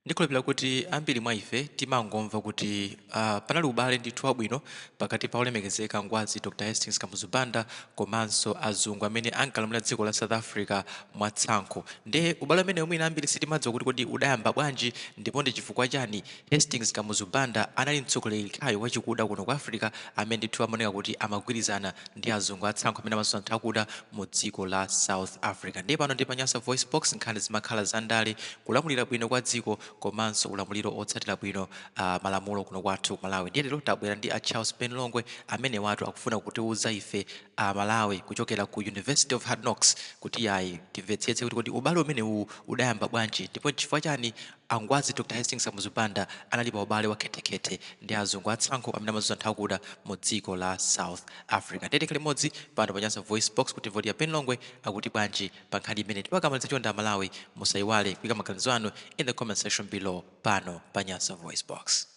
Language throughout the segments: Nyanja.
Ndikhulupirira kuti ambiri mwa ife timangomva kuti panali ubale ndithu wabwino pakati pa olemekezeka ngwazi Dr Hastings Kamuzu Banda komanso azungu amene ankalamulira dziko la South Africa mwatsankho. Nde ubale umene mwina ambiri sitimadziwa kuti kodi udayamba bwanji ndipo ndi chifukwa chani Hastings Kamuzu Banda anali mtsogoleri khayo wachikuda kuno ku Africa amene ndithu amaoneka kuti amagwirizana ndi azungu atsankho amene amasunga anthu akuda mu dziko la South Africa. Ndiye pano ndi Panyasa Voice Box, nkhani zimakhala zandale, kulamulira bwino kwa dziko komanso ulamuliro otsatira bwino malamulo kuno kwathu Malawi. Ndiye lero tabwera ndi a Charles Ben Longwe amene watu akufuna kutiuza ife Malawi kuchokera ku University of Hard Knocks kuti yayi timvetsetse kuti kodi ubale umene udayamba bwanji ndipo chifukwa chani angwazi Dr Hastings Kamuzu Banda analipa ubale wa khetekhete ndi azungu atsankho amene amasunga anthu akuda mu dziko la South Africa. Ndiyeteke limodzi pano Panyasa Voice Box kuti voti ya Ben Longwe akuti bwanji pa nkhani imene tipakamaliza chonda Malawi. Musayiwale kuyika maganizo anu in the comment section below pano Panyasa Voice Box.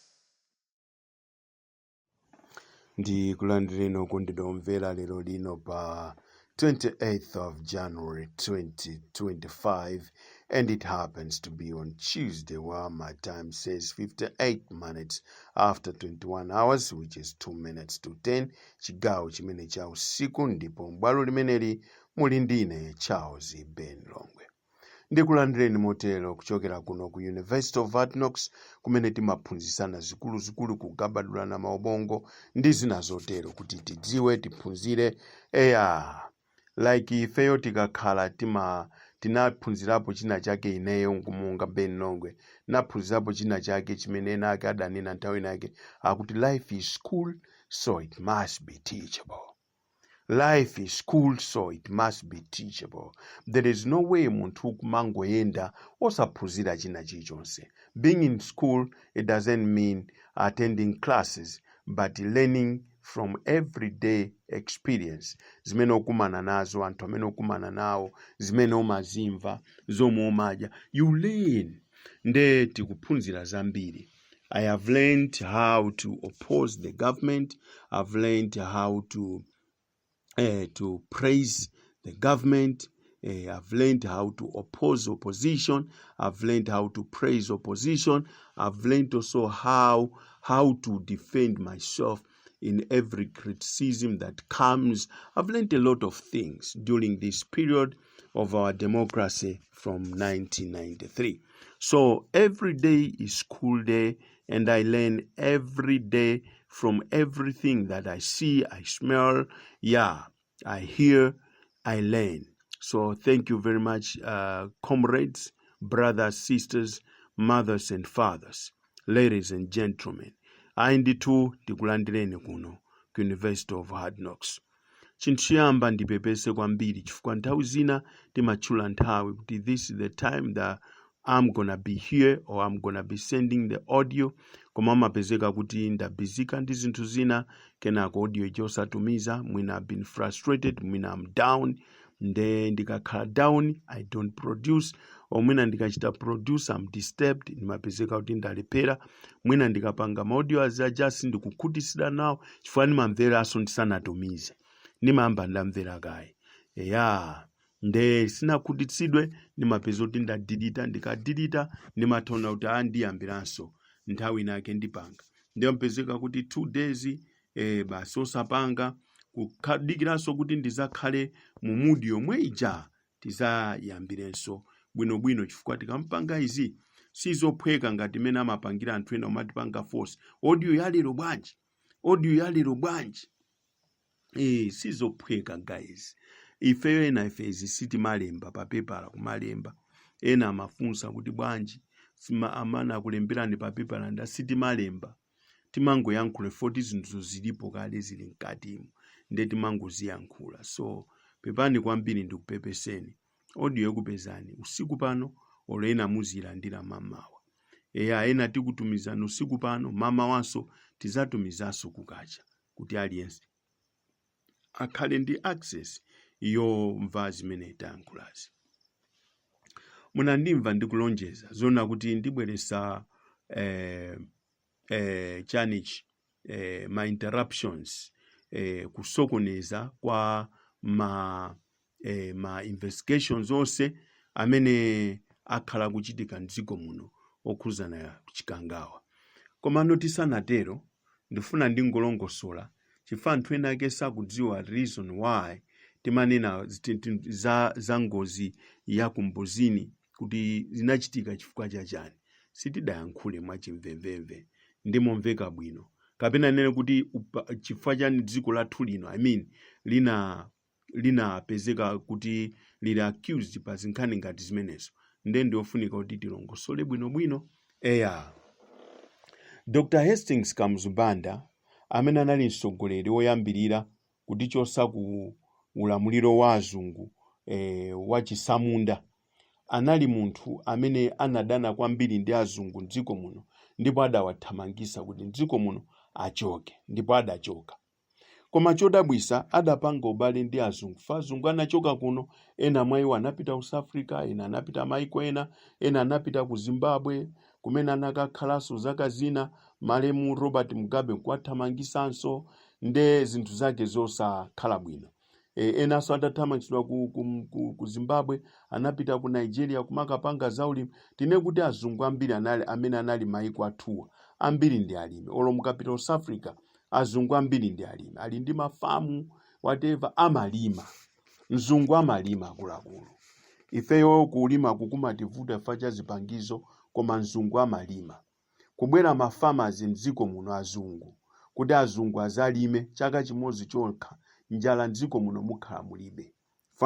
Ndi kulandireni kundidomvera lero lino pa 28th of January 2025, and it happens to be on Tuesday, where my time says 58 minutes after 21 hours, which is 2 minutes to 10. Chigawo chimene cha usiku, ndipo mbwalo limeneli muli ndine Charles Ben Longwe. Ndikulandireni motero kuchokera kuno ku University of Hard Knocks, kumene timaphunzisana zikulu kugabadulana maubongo ndi zina zotero kuti tidziwe tiphunzire like ifeyo tikakhala tinaphunzirapo china chake. Ineyo nkumunga Ben Longwe naphunzirapo china chake chimene ena ake adanena nthawi nake akuti life is school, so it must be teachable. Life is school, so it must be teachable. There is no way munthu kumangoyenda osaphunzira china chilichonse. Being in school, it doesn't mean attending classes, but learning from everyday experience. Zimene okumana nazo, anthu amene okumana nawo, zimene omazimva, zomwe omadya. You learn. Nde tikuphunzira zambiri. I have learned how to oppose the government. I've learned how to praise the government. I've learned how to oppose opposition. I've learned how to praise opposition. I've learned also how to defend myself in every criticism that comes. I've learned a lot of things during this period of our democracy from 1993. So every day is school day, and I learn every day from everything that I see, I smell, I hear, I learn. So thank you very much, comrades, brothers, sisters, mothers and fathers, ladies and gentlemen. Ainditu tikulandireni kuno ku University of Hard Knocks. Chinthu chiyamba ndipepese kwambiri chifukwa nthawi zina timatchula nthawi kuti this is the time that I'm gonna be here or I'm gonna be sending the audio. Koma mapezeka kuti ndabizika ndi zinthu zina, kenako audio ichosatumiza, mwina I've been frustrated, mwina I'm down. Nde ndikakhala down, I don't produce. O mwina ndikachita produce, I'm disturbed, ndimapezeka kuti ndalepera. Mwina ndikapanga audio azajasi ndikukhutisira nawo, chifukwa ndimamvera aso ndisanatumize. Ndimamba ndamvera kaye. Nde sinakhutitsidwe, ndimapeza kuti ndadilita, ndikadilita ndimatona kuti ndiyambiranso nthawi inake ndipanga. Ndiyapezeka kuti 2 days basi osapanga, kukadikiranso kuti ndizakhale mu mood yomwe ija tizayambirenso bwinobwino, chifukwa tikampanga izi sizophweka ngati mene amapangira anthu ena omatipanga force. Audio yalero bwanji sizophweka guys. Ifeyo ena izi sitimalemba pa paper kumalemba. Ena amafunsa kuti bwanji amana akulemberani pa paper nda sitimalemba. Timangoyankhula 40 zinthu zilipo kale zili mkatimu. Nde timangoziyankhula. So pepani kwambiri ndikupepeseni. Audio yokupezani usiku pano olo ena muzilandira mamawa. Ena tikutumizana usiku pano, mama wanso tizatumizaso kukacha kuti aliyense akhale ndi access yomva zimene tayankhulazi. Munandimva ndikulonjeza zona kuti ndibweresa chanichi ma interruptions kusokoneza kwa ma investigations onse amene akhala kuchitika mdziko muno okhuzana chikangawa. Komano tisanatero ndifuna ndingolongosola chifukwa anthu ena ake sakudziwa reason why timanena za ngozi ya kumbuzini kuti zinachitika chifukwa chachani. Sitidayankhule mwachimvemvemve ndimomveka bwino kapena nene kuti chifukwa chani dziko lathu lino linapezeka kuti lili accused pa zinkhani ngati zimenezo. Ndiofunika kuti tilongosole bwinobwino. Dr. Hastings Kamuzubanda amene anali mtsogoleri woyambirira kutichotsa ku ulamuliro wa azungu wa chisamunda, anali munthu amene anadana kwambiri ndi azungu mdziko muno, ndipo adawathamangisa kuti mdziko muno achoke, ndipo adachoka. Koma chodabwisa adapanga ubale ndi azungu. Azungu anachoka kuno, ena mwa iwo anapita ku South Africa, ena anapita maiko ena anapita ku Zimbabwe kumene anakakhalanso zaka zina. Malemu Robert Mugabe kwathamangisanso nde zinthu zake zosakhala bwino. Enanso adathamangisidwa ku Zimbabwe, anapita ku Nigeria kumakapanga zaulimi. Tine kuti azungu ambiri amene anali maiko athuwa ambiri ndi alimi. Olo mukapita ku South Africa azungu ambiri ndi alimi, ali ndi mafamu whatever, amalima. Mzungu amalima akuluakulu. Ifeyo kulima kukumativuta chifukwa cha zipangizo, koma mzungu amalima. Kubwera mafarmers mdziko muno azungu kuti azungu azalime chaka chimodzi chokha, njala mdziko muno mukhala mulibe.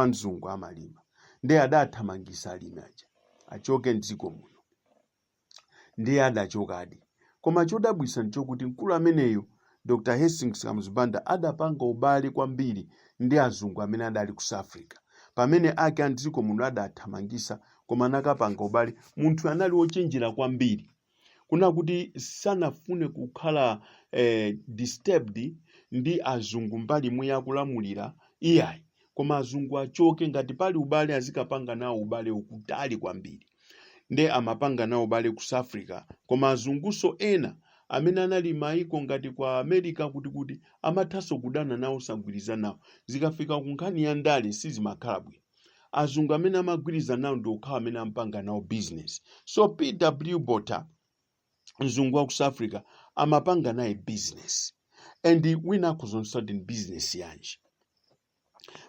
Mzungu amalima. Ndiye adathamangisa alimi aja achoke mdziko muno, ndiye adachokadi. Koma chodabwisa nchokuti mkulu ameneyo Dr. Hastings Kamuzubanda adapanga ubale kwambiri ndi azungu amene adali ku South Africa. Pamene ake mdziko muno adathamangisa, koma nakapanga ubale. Munthu anali wochenjera kwambiri, kuna kuti sanafune kukhala disturbed ndi azungu mbali imwe yakulamulira iyayi, koma azungu achoke. Ngati pali ubale azikapanga nawo ubale ukutali kwambiri. Nde amapanga nawo ubale ku South Africa, koma azunguso ena amene anali maiko ngati kwa America kuti amathaso kudana nawo, sagwiriza nawo. Zikafika ku nkhani ya ndale sizimakhala bwino. Azungu amene amagwiriza nawo ndi okhawa amene ampanga nawo business. So P.W. Botha, mzungu wa ku South Africa, amapanga naye business. And wina kuzonsadi business yanji.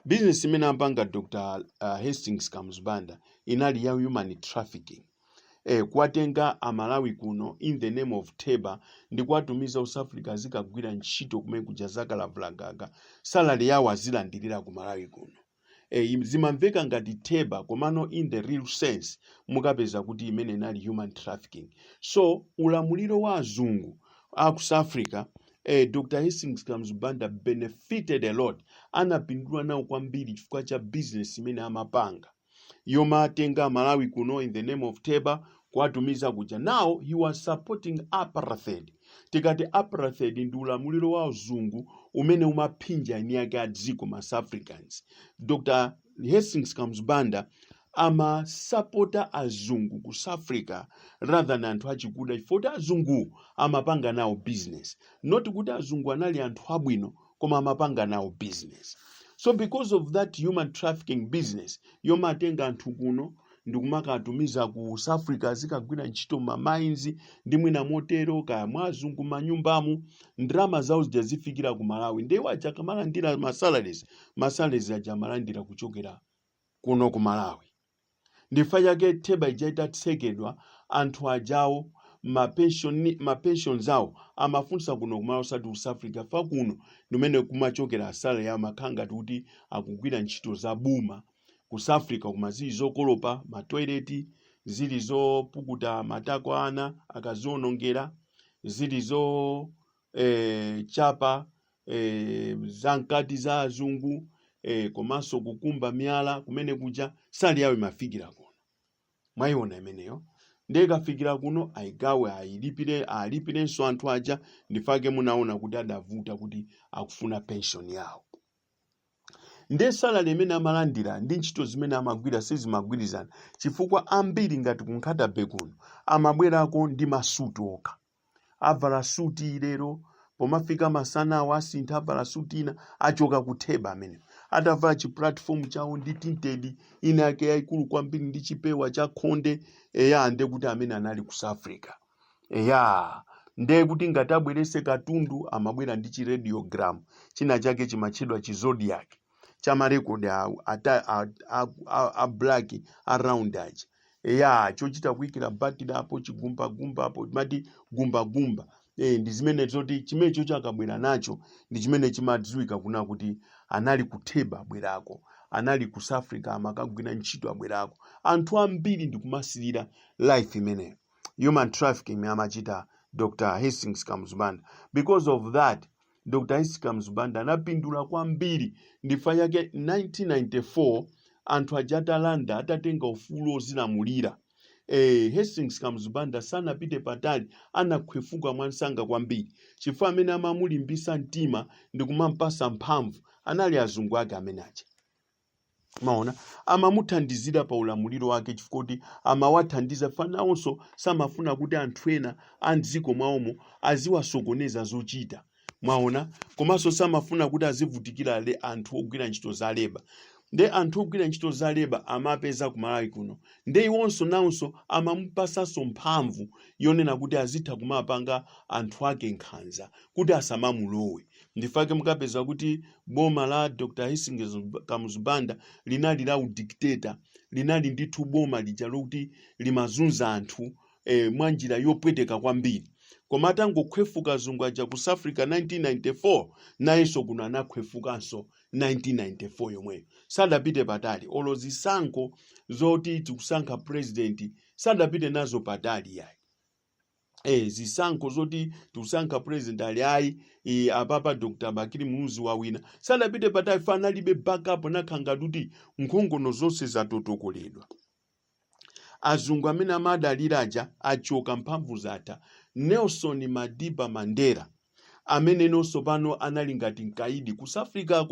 Business imene ampanga Dr. Hastings Kamuzubanda inali ya human trafficking. Kuwatenga amalawi kuno in the name of Teba ndi kuwatumiza ku South Africa zikagwira ntchito kumene kuja zakalavulagaga, salary yawo azilandirira ku Malawi kuno. Zimamveka ngati Teba, komano in the real sense mukapeza kuti imene inali human trafficking. So ulamuliro wa azungu aku South Africa, Dr. Hastings Kamuzubanda benefited a lot. Anapindula nawo kwambiri chifukwa cha business imene amapanga. Yoma tenga Malawi kuno in the name of Teba kuwatumiza kuja. Now he was supporting apartheid. Tikati apartheid ndi ulamuliro wa azungu umene umapinja ini yake adziko ma South Africans. Dr. Hastings Kamuzubanda ama supporta azungu ku South Africa rather than anthu achikuda, chifukwa azungu amapanga nawo business. Not kuti azungu anali anthu abwino, koma amapanga nawo business. So because of that human trafficking business, yoma atenga anthu kuno ndikumakatumiza ku South Africa zikagwira ntchito ma mines ndi mwina motero kaya mwazungu manyumbamu, ndrama zawo zifikira ku Malawi. Ndewe aja kamalandira masalaries aja amalandira kuchokera kuno ku Malawi. Ndifa yake Teba ijaita tsekedwa anthu ajawo ma pension amafunsa kuno ku Malawi sati ku South Africa. Fa kuno ndimene kumachokera asala ya makanga kuti akugwira ntchito za buma ku South Africa, kuma zili zokolopa ma toilet, zili zopukuta matako ana akazionongera, zili zo chapa zankati za azungu, komanso kukumba miyala kumene kuja sali yawe mafikira kuno. Mwayiona imeneyo. Ndeka fikira kuno aigawe alipirenso anthu aja, ndifake munaona kuti adavuta kuti akufuna pension yawo. Nde salary imene amalandira ndi ntchito zimene amagwira sizimagwirizana, chifukwa ambiri ngati kunkhatabe kuno amabwerako ndi masuti okha. Avala suti lero, pomafika masana asintha avala suti ina, achoka ku Teba amene. atavala chiplatform chawo ndi tinted ina yake yayikulu kwambiri ndi chipewa cha khonde eya nde kuti amene anali ku South Africa eya nde kuti ngati abwerese katundu amabwera ndi chiradiogram china chake chimatchedwa chizodiac cha marekodi a black around aja eya chochita kuyikira battery apo chigumbagumba apo mati gumbagumba ndi zimene zoti chimene chocho akabwera nacho ndi chimene chimadziwika kuna kuti anali kutheba abwerako, anali ku South Africa amakagwira ntchito abwerako. Anthu ambiri ndikumasirira life imeneyo human trafficking amachita Dr. Hastings Kamuzubanda. Because of that, Dr. Hastings Kamuzubanda anapindula kwambiri ndifa yake 1994 anthu ajatalanda atatenga ufulu ozilamulira. Hastings Kamuzubanda sanapite patali anakhwefuka mwansanga kwambiri chifukwa amene amamulimbisa mtima ndikumampasa mphamvu anali azungu ake amene aja. Maona amamuthandizira pa ulamuliro wake chifukwa kuti amawathandiza fanawonso samafuna kuti anthu ena andziko mwaomo aziwasokoneza zochita. Mwaona komanso samafuna kuti azivutikira anthu ogwira ntchito za leba. Nde anthu ogwira ntchito za leba amapeza kumalawi kuno nde iwonso nawonso amamupasaso mphamvu yonena kuti azitha kumapanga anthu ake nkhanza kuti asamamulowe. Ndifake mukapeza kuti boma la Dr. Hastings Kamuzubanda linali la udikteta, linali ndithu boma lija lokuti limazunza anthu mwanjira yopweteka kwambiri. Koma atangokhwefuka azungu aja ku South Africa 1994 nayenso kuno anakhwefukanso 1994 yomweyo. Sadapite patali olo zisankho zoti tikusankha president sadapite nazo patali yayi. Zisankho zoti tikusankha president ali ayi apapa Dr. Bakiri Muluzi wawina sadapite patali fanalibe backup nakhanga kuti nkhongono zonse zatotokoledwa. Azungu amene amadaliraja achoka mphamvu zatha. Nelson Madiba Mandela amene nonso pano anali ngati mkaidi ku South Africa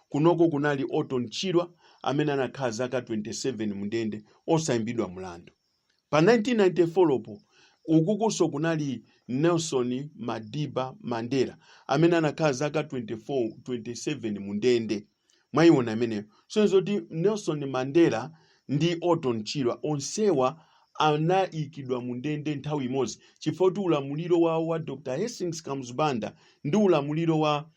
kunoko kunali Otton Chirwa amene anakhala zaka 27 mundende osayimbidwa mlandu. Pa 1994 lopo ukukuso kunali Nelson Madiba Mandela amene anakhala zaka 27 mundende. Mwayiona amene so zoti Nelson Mandela ndi Otton Chirwa onsewa anaikidwa mundende nthawi imodzi chifukwa kuti ulamuliro wa Dr. Hastings Kamuzubanda ndi ulamuliro wa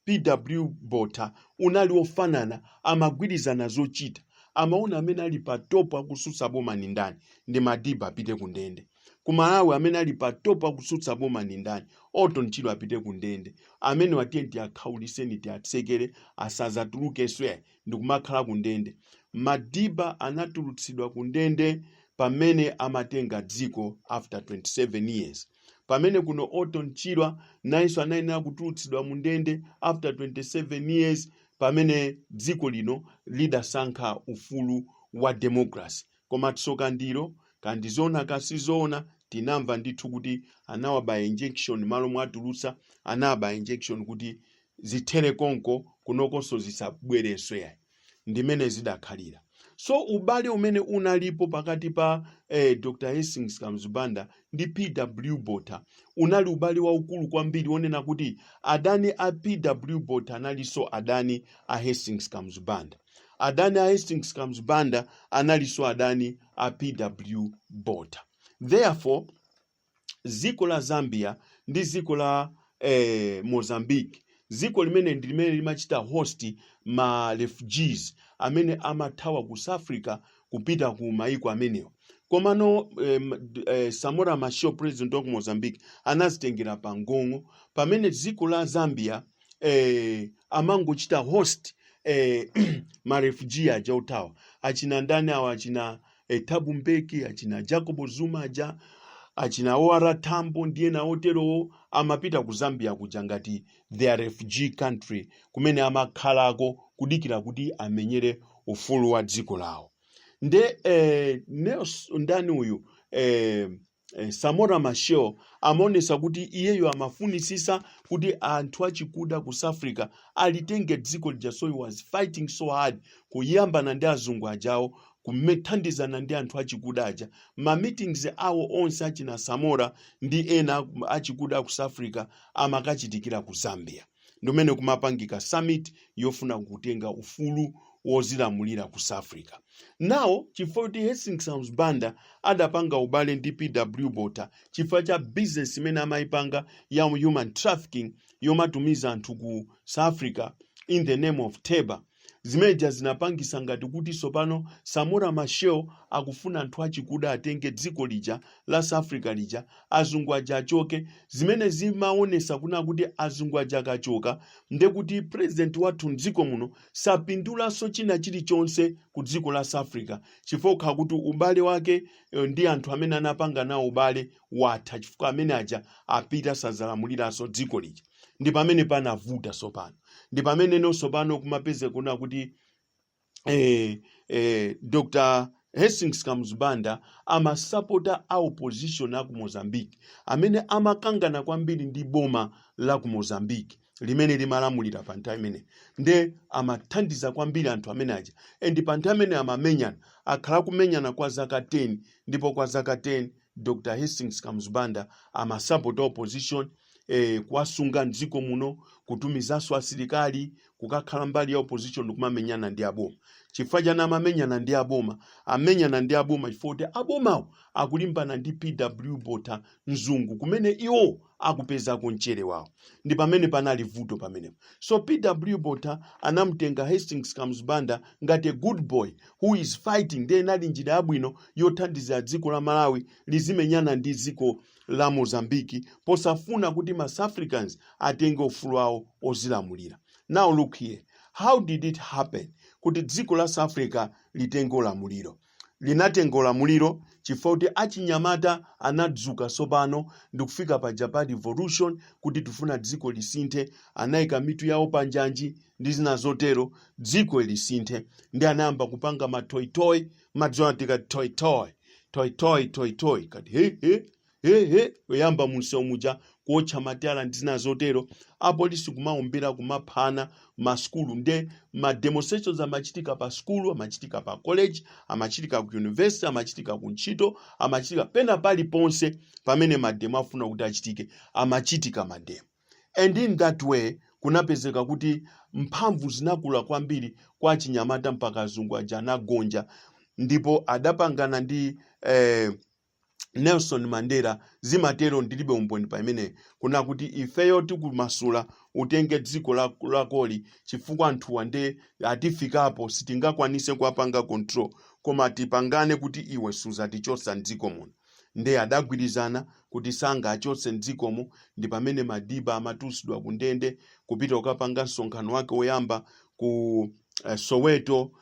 PW Botha unali ofanana, amagwirizana zochita. Amaona amene ali pa top akusutsa boma ni ndani ndi Madiba apite kundende. Kumalawi amene ali pa top akusutsa boma ni ndani Otton Chirwa apite kundende. Amene watenti akhauliseni ti atsekere asazatuluke swe ndikumakhala kundende. Madiba anatulutsidwa kundende pamene amatenga dziko after 27 years. Pamene kuno Otton Chirwa naiso anayenera kutulutsidwa mundende after 27 years pamene dziko lino lidasankha ufulu wa democracy. Koma tsoka ndiro kandizona kasizona tinamva ndithu kuti anawabaya injection malo mwatulutsa anawabaya injection kuti zithere konko kunokonso zisabwerenso yayi. Ndimene zidakhalira. So ubale umene unalipo pakati pa Dr. Hastings Kamuzubanda ndi PW Botha unali ubale waukulu kwambiri onena kuti adani a PW Botha analiso adani a Hastings Kamuzubanda. Adani a Hastings Kamuzubanda analiso adani a PW Botha. Therefore, ziko la Zambia ndi ziko la Mozambique ziko limene ndilimene limachita host ma refugees amene amathawa ku South Africa kupita ku maiko amenewo. Komano Samora Machel president wa Mozambique anazitengera pa ngongo pamene ziko la Zambia amangochita host ma refugee aja utawa achina ndani awa achina Thabo Mbeki achina Jacob Zuma aja achina OR Tambo ndiye na otero amapita ku Zambia kuja ngati their refugee country kumene amakhalako kudikira kuti amenyere ufulu wa dziko lawo. Nde ndani uyu Samora Machel amaonesa kuti iyeyo amafunisisa kuti anthu achikuda ku South Africa alitenge dziko lija, so he was fighting so hard kuyambana ndi azungu ajawo kumethandizana ndi anthu achikuda aja. Ma meetings awo onse achina Samora ndi ena achikuda ku South Africa amakachitikira ku Zambia. ndomene kumapangika summit yofuna kutenga ufulu wozilamulira ku South Africa. Now chifukwa kuti Hastings Kamuzubanda adapanga ubale ndi PW Botha chifukwa cha business imene amayipanga ya human trafficking yomatumiza anthu ku South Africa in the name of Teba. Zimeja zinapangisa ngati kuti sopano Samora Machel akufuna anthu achikuda atenge dziko lija la South Africa lija, azungu aja achoke. Zimene zimaonesa kuna kuti azungu aja akachoka nde kuti president wathu mdziko muno sapindulanso china chilichonse ku dziko la South Africa chifukwa kuti ubale wake ndi anthu amene anapanga nawo ubale watha, chifukwa amene aja apita sazalamuliranso dziko lija. Ndi pamene panavuta sopano. Ndi pamene no sopano kumapeze kuna kuti Dr. Hastings Kamuzubanda amasapota a opposition aku Mozambique amene amakangana kwambiri ndi boma la ku Mozambique limene limalamulira pa nthawi imene, nde amathandiza kwambiri anthu amene aja. Ndi pa nthawi imene amamenyana, akhala kumenyana kwa zaka 10, ndipo kwa zaka 10 Dr. Hastings Kamuzubanda amasapota opposition kuwasunga mdziko muno, kutumizanso asilikali kukakhala mbali ya opposition kumamenyana ndi aboma. Chifukwa chana amamenyana ndi aboma, amenyana ndi aboma chifukwa kuti abomawo akulimbana ndi PW Botha mzungu kumene iwo akupeza mchere wawo. Ndi pamene panali vuto pamenepo. So PW Botha anamutenga Hastings Kamuzubanda ngati a good boy who is fighting. Ndi inali njira yabwino yothandiza dziko la Malawi lizimenyana ndi dziko la Mozambique posafuna kuti ma South Africans atenge ufulu wawo ozilamulira. Now look here, how did it happen kuti dziko la South Africa litenge ulamuliro? Linatenga ulamuliro chifukwa kuti achinyamata anadzuka sopano ndi kufika pa Japan Revolution kuti tufuna dziko lisinthe, anayika mitu yawo panjanji ndi zina zotero dziko lisinthe. Ndi anayamba kupanga ma toy toy, madziwa tika toy toy kati yamba munsewu muja kuotcha matala ndi zina zotero. Apolisi kumaombera kumaphana maskulu, nde ma demonstrations amachitika pa skulu, amachitika pa college, amachitika ku university, amachitika ku ntchito, amachitika pena pali ponse pamene mademo afuna kuti achitike, amachitika mademo. And in that way kunapezeka kuti mphamvu zinakula kwambiri kwa chinyamata mpaka azungu aja anagonja, ndipo adapangana ndi Nelson Mandela zimatero ndilibe umboni pamene kuna kuti ifeyo tikumasula utenge dziko lakoli chifukwa anthu wande atifikapo sitingakwanise kuapanga control, koma tipangane kuti iwe suzatichosa mdziko muno. Nde adagwirizana kuti sanga achose mdzikomo. Ndi pamene Madiba amatusidwa ku ndende kupita ukapanga msonkhano wake woyamba ku Soweto,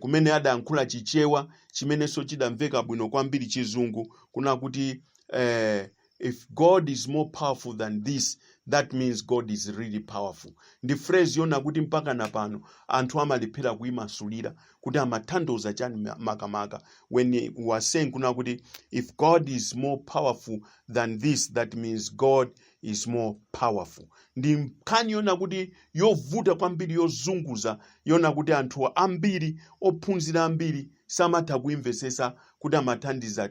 kumene adankhula chichewa chimenenso chidamveka bwino kwambiri chizungu kuna kuti if God is more powerful than this, that means God is really powerful. Ndi phrase yona kuti mpaka na pano anthu amalephera kuimasulira kuti amathandoza chani makamaka when we are saying kuna kuti if God is more powerful than this, that means God is more powerful. Ndi mkhani yona kuti yovuta kwambiri yozunguza yona kuti anthu ambiri ophunzira ambiri samatha kuimvesesa kuti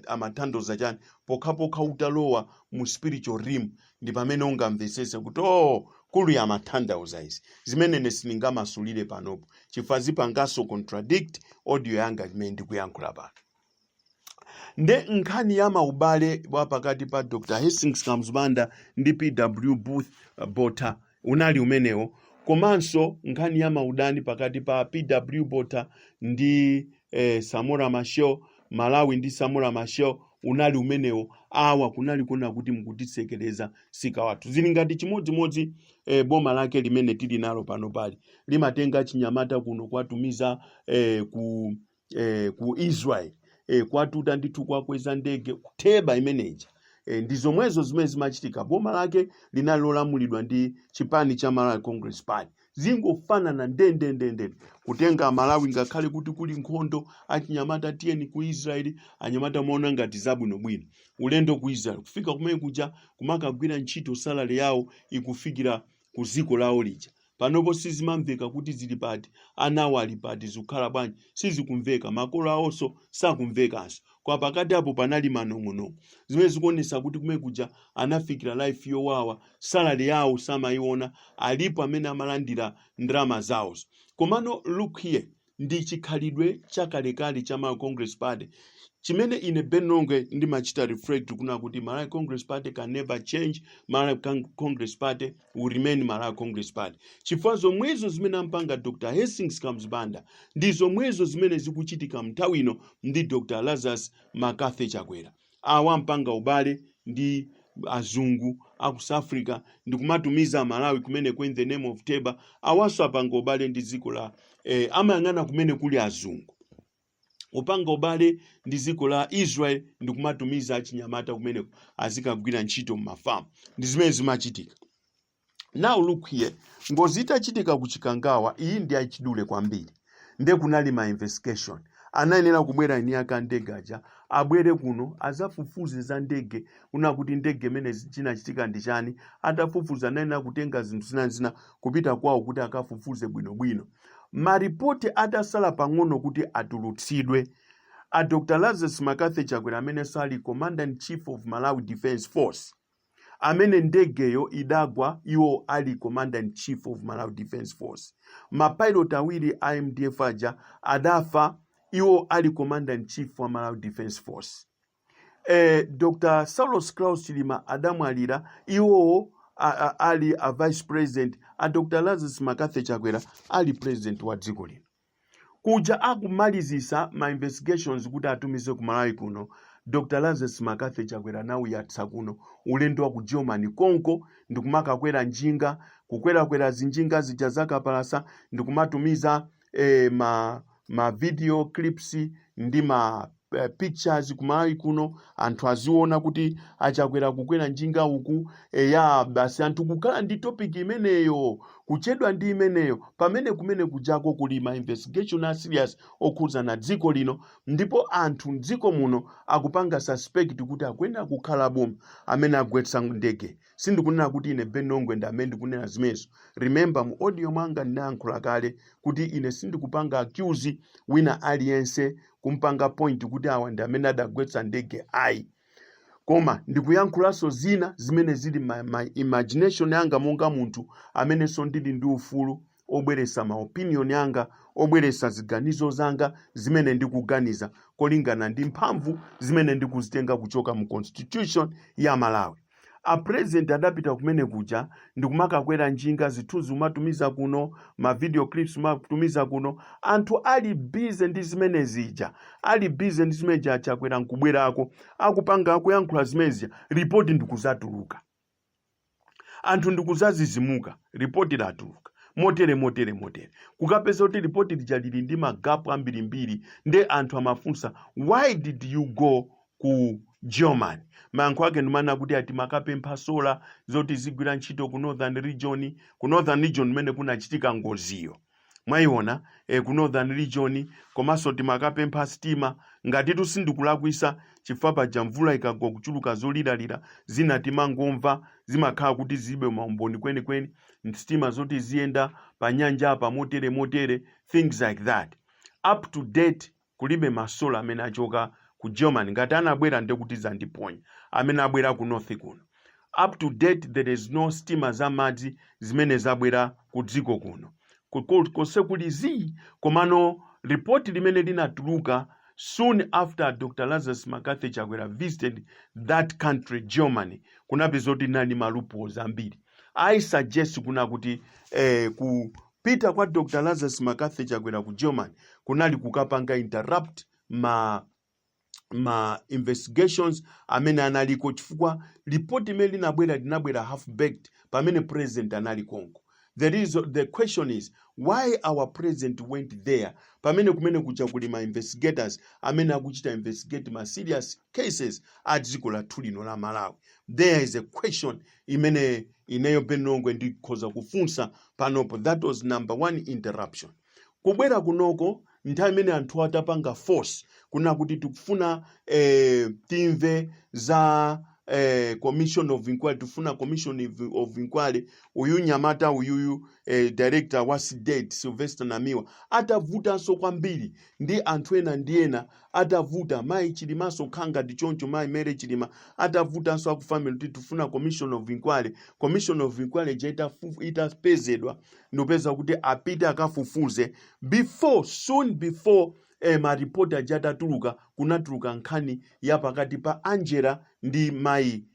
amathandoza chani pokhapokha utalowa mu spiritual realm. Ndi pamene ungamvesese kuti kulu ya mathandauza izi zimene nesingamasulire panopo chifukwa zipangaso contradict audio yanga imene ndikuyankhula pano. Nde nkhani ya maubale wa pakati pa Dr. Hastings Kamuzubanda ndi PW Botha unali umenewo, komanso nkhani ya maudani pakati pa PW Botha ndi Samora Machel, Malawi ndi Samora Machel unali umenewo. Awa kunali kuna kuti mukutisekereza sika watu zili ngati chimodzimodzi boma lake limene tili nalo pano pali limatenga chinyamata kuno kwatumiza ku Israel, kwatuta ndithu kwakweza ndege kuteba imeneja. Ndizomwezo zimene zimachitika. Boma lake linali lolamulidwa ndi chipani cha Malawi Congress Party. Zingofanana ndende kutenga Malawi ngakhale kuti kuli nkhondo, achinyamata tiyeni ku Israeli, anyamata maona ngati zabwinobwino ulendo ku Israeli, kufika kumene kuja kumakagwira ntchito salary yawo ikufikira ku ziko lawo lija. Panopo sizimamveka kuti zili pati, anawo ali pati zikukhala bwanji sizikumveka, makolo awonso sakumvekanso. kwa pakati apo panali manong'onong'o zimene zikuonesa kuti kumene kuja anafikira life yowawa, salary yawo samaiona, alipo amene amalandira ndalama zawo. Komano look here, ndi chikhalidwe chakalekale cha Malawi Congress Party chimene ine Ben Nongwe ndimachita reflect kuna kuti Malawi Congress Party can never change. Malawi Congress Party will remain Malawi Congress Party. Chifukwa zomwezo zimene ampanga Dr. Hastings Kamuzibanda ndi zomwezo zimene zikuchitika mnthawi ino ndi Dr. Lazarus Makathi Chakwera. Awa ampanga ubale ndi azungu aku South Africa ndi kumatumiza Malawi kumene in the name of Teba. Awaso apanga ubale ndi dziko la amayang'ana kumene kuli azungu. Upanga ubale ndi dziko la Israel ndi kumatumiza achinyamata kumene azikagwira ntchito m'mafamu. Ndi zimene zimachitika. Now look here, ngozi itachitika kuchikangawa iyi ndi achidule kwambiri. Nde kunali ma investigation. Anayenera kubwera ini ndege aja abwere kuno azafufuze za ndege una kuti ndege mene chinachitika ndi chani, atafufuza anayenera kutenga zinthu zina kupita kwawo kuti akafufuze bwinobwino. Maripoti atasala pang'ono kuti atulutsidwe, a Dr. Lazarus Makathi Chakwera amene sali Commander in Chief of Malawi Defense Force, amene ndegeyo idagwa iwo ali Commander in Chief of Malawi Defense Force. Mapilot awiri IMDF aja adafa, iwo ali Commander in Chief wa Malawi Defense Force. Dr. Saulos Klaus Chilima adamwalira, iwo ali a Vice President, a Dr. Lazarus Makathi Chakwera ali President wa dziko lino. Kuja akumalizisa ma investigations kuti atumize ku Malawi kuno, Dr. Lazarus Makathi Chakwera nawo yatsa kuno ulendo wa ku Germany konko ndikumakakwera njinga, kukwera zinjinga zija zakapalasa, ndikumatumiza ma video clips ndi ma pictures kumalawi kuno, anthu aziona kuti achakwera kukwera njinga uku. Ya basi anthu kukhala ndi topic imeneyo, kuchedwa ndi imeneyo, pamene kumene kujako kuli ma investigation serious okhuza na dziko lino, ndipo anthu mdziko muno akupanga suspect kuti akwenda kukhala bomu amene agwetsa ndege. Sindikunena kuti ine Ben Nongwe ndi amene ndikunena zimezo. Remember mu audio mwanga ndinayankhula kale kuti ine sindikupanga accuse wina aliyense kumpanga point kuti awa ndi amene adagwetsa ndege ayi. Koma ndikuyankhulaso zina zimene zili my imagination yanga monga munthu amene so ndili ndi ufulu obweresa ma opinion yanga, obweresa ziganizo zanga zimene ndikuganiza kolingana ndi mphamvu zimene ndikuzitenga kuchoka mu constitution ya Malawi. A president adapita kumene kuja ndikumakakwera njinga, zithunzi umatumiza kuno, ma video clips umatumiza kuno, anthu ali busy ndi zimene zija, ali busy ndi zimene Chakwera nkubwerako akupanga akuyankhula zimezi, report ndikuzatuluka, anthu ndikuzazizimuka, report idatuluka motere kukapeza kuti report lija lili ndi magapu ambirimbiri, nde anthu amafunsa why did you go ku Germany? Mayankho ake ndimana kuti ati makapempha sola zoti zigwira ntchito ku northern region mene kunachitika ngoziyo. Mwayiona ku northern region, komanso timakapempha stima ngati tusindikulakwisa chifukwa paja mvula ikagwa kuchuluka zoliralira zina timangomva zimakhala kuti zibe maumboni kwenikweni, stima zoti ziyenda pa nyanja apa motere, things like that. Up to date kulibe masola amene achoka ku Germany ngati anabwera ndekuti zandiponya, amene abwera ku north kuno. Up to date there is no stima za madzi zimene zabwera ku dziko kuno. Kose kulizi komano report limene linatuluka soon after Dr. Lazarus Makathi Chakwera visited that country Germany, kunapeza kuti nani malupo zambiri. I suggest kuna kuti kupita kwa Dr. Lazarus Makathi Chakwera ku Germany kunali kukapanga interrupt ma investigations amene analiko, chifukwa report imene linabwera half baked pamene president anali Kongo. The question is why our president went there pamene kumene kuja kuli ma investigators amene akuchita investigate ma serious cases at dziko lathu lino la Malawi. There is a question imene ineyo Ben Nongwe ndikhoza kufunsa panopo. That was number one interruption. Kubwera kunoko nthawi imene anthu atapanga force kuna kuti tikufuna timve za commission of inquiry, tifuna commission of inquiry, uyu nyamata uyuyu director wa SIDET Sylvester Namiwa atavutanso kwambiri ndi anthu ena ndi ena, atavuta mayi Chilimaso khanga ndichoncho mayi Mere Chilima atavutanso akufamily kuti tifuna commission of inquiry. Commission of inquiry itapezedwa ndopeza kuti apite akafufuze soon before maripoti ajatatuluka kunatuluka nkhani ya pakati pa Angela ndi mayi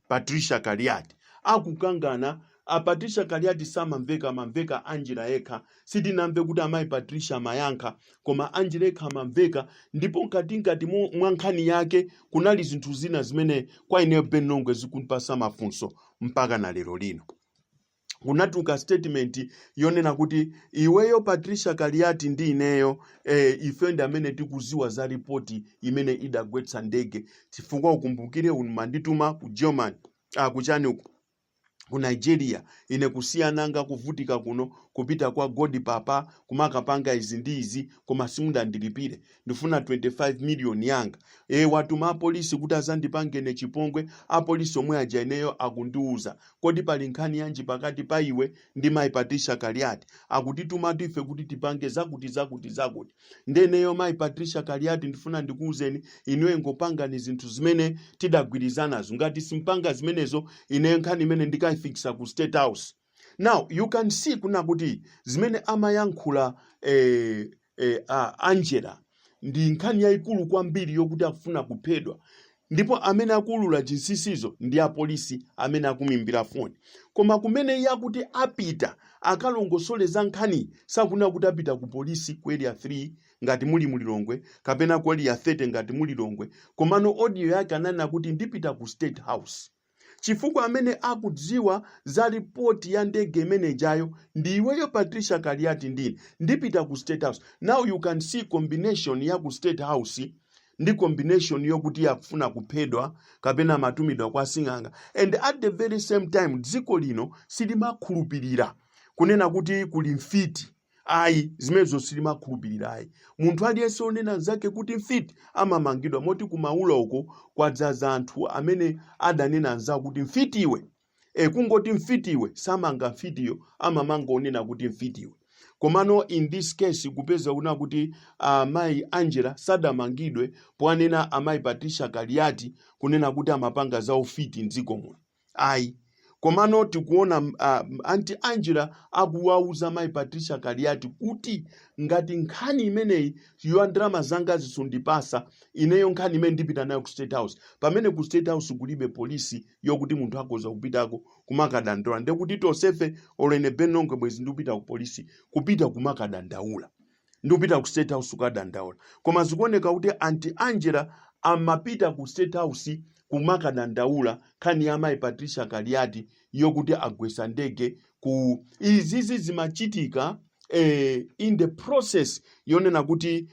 Patricia Kaliati akukangana. Patricia Kaliati samamveka Angela yekha, sitinamve kuti amayi Patricia mayankha, koma Angela yekha amamveka. Ndipo nkati mwa nkhani yake kunali zinthu zina zimene kwa ineyo Benongwe zikumpasa mafunso mpaka na lero lino. Kunatuluka statement yonena kuti iweyo Patricia Kaliati ndi ineyo ife ndi amene tikuziwa za ripoti imene idagwetsa ndege, chifukwa ukumbukire mandituma ku German kuchani uku ku Nigeria ine kusiyananga kuvutika kuno kupita kwa God Papa kumakapanga izi ndi izi, koma simundandilipire, ndifuna 25 million yanga. Watuma apolisi kuti azandipangene chipongwe, apolisi omwe aja ineyo akundiuza kodi pali nkhani yanji pakati pa iwe ndi mayi Patricia Kaliati, akutituma ife kuti tipange zakuti. Ndeneyo mayi Patricia Kaliati ndifuna ndikuuzeni ineyo ngopangani zinthu zimene tidagwirizanazo, ngati simpanga zimenezo ineyo nkhani imene ndikayifikisa ku State House. Now you can see kuna kuti zimene amayankhula Angela ndi nkhani yayikulu kwambiri yokuti akufuna kuphedwa, ndipo amene akulula zinsisizo ndi apolisi amene akumimbira foni. Koma kumene yakuti apita akalongosole za nkhani sakuna kuti apita ku polisi ku area 3 ngati muli Mulilongwe kapena ku area 30 ngati muli Lilongwe, komano audio yake ananena kuti ndipita ku State House. Chifukwa amene akudziwa za ripoti ya ndege imenejayo ndi iweyo Patricia Kaliati ndipita ku State House. Now you can see combination ya ku State House ndi combination yokuti yakufuna kuphedwa kapena matumidwa kwa sing'anga, and at the very same time dziko lino silimakhulupirira kunena kuti kuli mfiti. Ayi, zimezo silimakhulupirira ayi. Munthu aliyense onena zake kuti mfiti amamangidwa, moti kumaula uko kwadzaza anthu amene adanena nza kuti mfiti iwe. Kungoti mfiti iwe samanga mfitiyo, amamanga onena kuti mfiti iwe. Komano in this case kupeza una kuti mayi Angela sadamangidwe poanena amayi Patricia Kaliati kunena kuti amapanga za ufiti mdziko muno. Ayi. Komano tikuona anti Angela akuwauza mayi Patricia Kaliati kuti ngati nkhani imeneyi yoandama zanga zisundipasa ineyo nkhani imene ndipita nayo ku State House, pamene ku State House kulibe polisi yokuti munthu akoza kupitako kumakadandaula, ndekuti tosefe olene Benongwe bwezi ndipita ku polisi kupita kumakadandaula, ndipita ku State House kukadandaula. Koma zikuoneka kuti anti Angela amapita ku State House kumakadandaula nkhani ya mayi Patricia Kaliati yokuti agwesa ndege ku izizi zimachitika in the process yonena kuti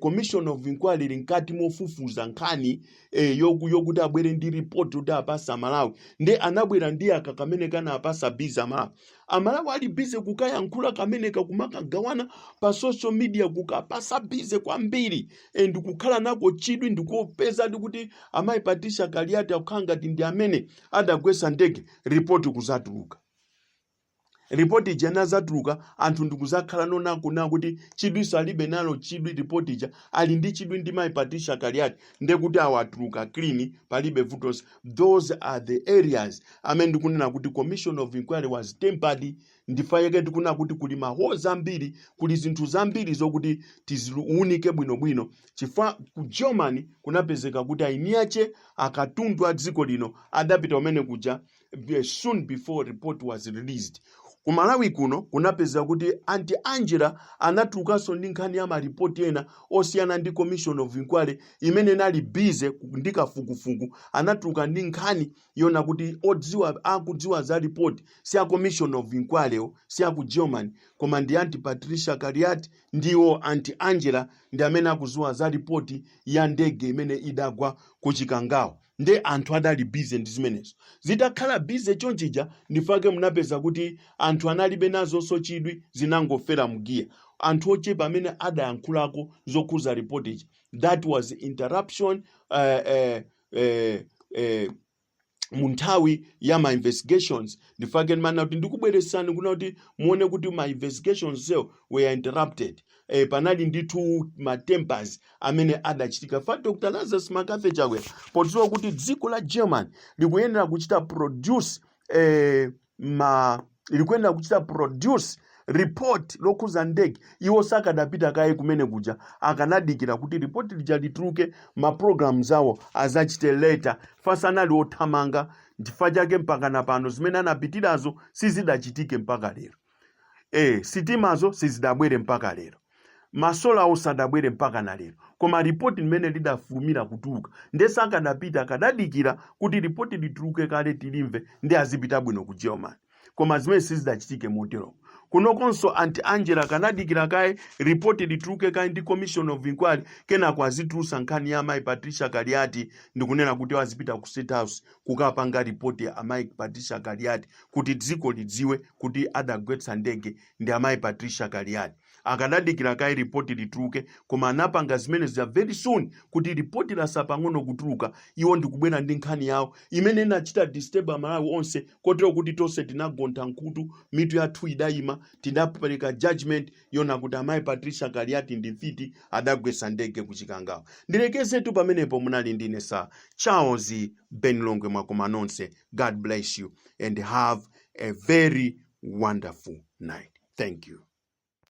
commission of inquiry linkati mofufuza nkhani yokuti abwere ndi report kuti apasa Malawi, nde anabwera ndi aka kamene kana apasa biza Malawi ali bize kukayankhula kamene kakumakagawana pa social media kukapasa bize kwambiri, ndikukhala nako chidwi ndikupeza kuti amayi Patricia Kaliati akukhanga ndi amene adagwesa ndege, report kuzatuluka. Report jana zatuluka anthu ndikuzakhala nona kuna kuti chidwi salibe nalo chidwi report ja ali ndi chidwi ndi mayi Patricia Kaliati ndekuti awatuluka clean palibe vutos. Those are the areas amene ndikunena kuti commission of inquiry was tempered. Ndifayeke ndikuna kuti kuli mahoza ambiri, kuli zinthu zambiri zokuti tiziunike bwinobwino. Chifukwa ku Germany kunapezeka kuti ainiache akatundu a dziko lino adapita umene kuja soon before report was released. Kumalawi kuno kunapeza kuti anti Angela anatulukanso ndi nkhani ya maripoti ena osiyana ndi commission of inquiry imene nali bize ndikafukufuku, anatuluka ndi nkhani yona kuti akudziwa za report si a commission of inquiry si a ku Germany, koma ndi anti Patricia Kaliati ndiwo anti Angela ndi amene akudziwa za report ya ndege imene idagwa ku Chikangawo. Nde anthu adali bize ndi zimenezo. Zitakhala bize chonchija ndifake munapeza kuti anthu analibe nazo so chidwi zinangofera mgiya. Anthu ochepa amene adayankhulako zokhuza report iji. That was interruption munthawi ya ma investigations ndifake mana kuti ndikubweresani kuna kuti muone kuti ma investigations sewo were interrupted. Panali ndithu ma tempers amene adachitika. Fa Dr. Lazarus Makafe chakwe podziwa kuti dziko la German likuyenera kuchita produce likuyenera kuchita produce report lokhuza ndege, iwo sakadapita kaye kumene kuja akanadikira kuti report lija lituluke, ma programs awo azachite later. Fasanali othamanga ndifa chake mpaka na pano zimene anapitirazo sizidachitike mpaka lero. Sitimazo sizidabwere mpaka lero, masola osadabwere mpaka na lero, koma report limene lidafulumira kutuluka ndesa akanapita akadadikira kuti report lituluke kale tilimve ndi azipita bwino ku German, koma zimene sizidachitike motero. Kunokonso Aunt Angela kanadikira kaye report lituluke kaye ndi commission of inquiry kenako azitulusa nkhani ya amayi Patricia Kaliati ndikunena kuti wazipita ku State House kukapanga report ya amayi Patricia Kaliati kuti dziko lidziwe kuti adagwetsa ndege ndi amayi Patricia Kaliati. Akadadikira kaye report lituluke, koma anapanga zimene za very soon kuti report lasa pang'ono kutuluka iwo ndikubwera ndi nkhani yawo imene inachita disturb Amalawi onse kotero kuti tonse tinagontha nkhutu, mitu yathu idayima, tinapereka judgment yona kuti amayi Patricia Kaliati ndi mfiti adagwetsa ndege kuchikangawa. Ndilekezetu pamenepo munali ndine sa Charles Benlongwe mwakoma nonse. God bless you and have a very wonderful night. Thank you.